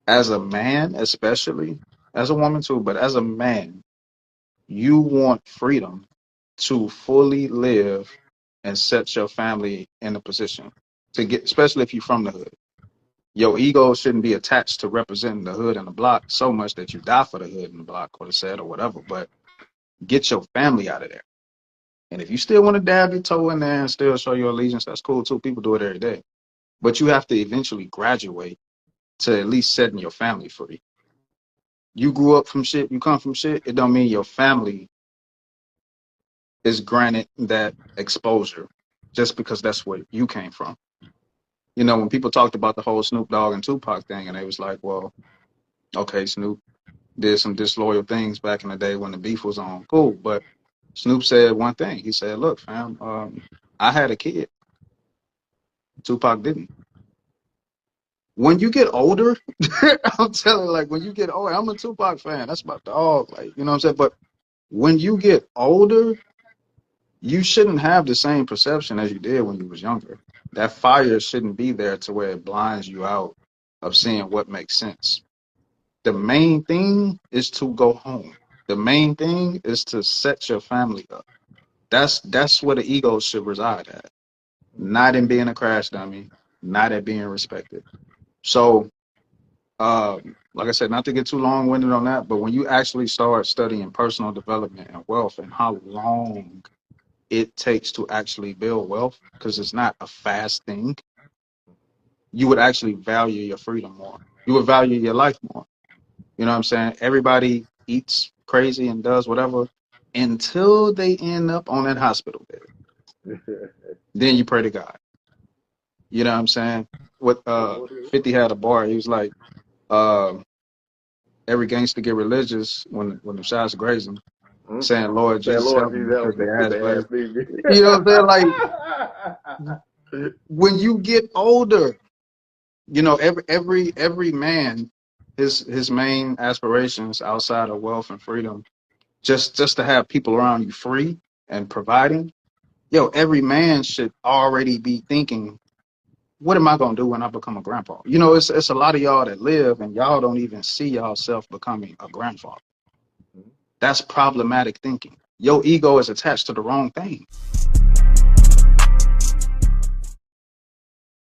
As a man, especially as a woman too, but as a man, you want freedom to fully live and set your family in a position to get, especially if you're from the hood. Your ego shouldn't be attached to representing the hood and the block so much that you die for the hood and the block or the set or whatever, but get your family out of there. And if you still want to dab your toe in there and still show your allegiance, that's cool too. People do it every day. But you have to eventually graduate to at least setting your family free. You grew up from shit, you come from shit, it don't mean your family is granted that exposure just because that's where you came from. You know, when people talked about the whole Snoop Dogg and Tupac thing, and they was like, well, okay, Snoop did some disloyal things back in the day when the beef was on. Cool. But Snoop said one thing. He said, look, fam, I had a kid. Tupac didn't. When you get older, I'm telling you, like, when you get older, I'm a Tupac fan. That's my dog. Like, you know what I'm saying? But when you get older, you shouldn't have the same perception as you did when you was younger. That fire shouldn't be there to where it blinds you out of seeing what makes sense. The main thing is to go home. The main thing is to set your family up. That's where the ego should reside at. Not in being a crash dummy, not at being respected. So, like I said, not to get too long winded on that, but when you actually start studying personal development and wealth and how long it takes to actually build wealth, because it's not a fast thing, you would actually value your freedom more. You would value your life more. You know what I'm saying? Everybody eats crazy and does whatever until they end up on that hospital bed. Then you pray to God. You know what I'm saying? What What 50 had a bar, he was like, uh, every gangster get religious when the shots graze them, saying, Lord Say, Jesus Lord help me Jesus, because help me, they because ass they bleeding. asked me. You know what I'm saying? Like when you get older, you know, every man, his main aspirations outside of wealth and freedom, just to have people around you free and providing. Yo, every man should already be thinking, what am I gonna do when I become a grandpa? You know, it's a lot of y'all that live and y'all don't even see y'all self becoming a grandfather. That's problematic thinking. Your ego is attached to the wrong thing.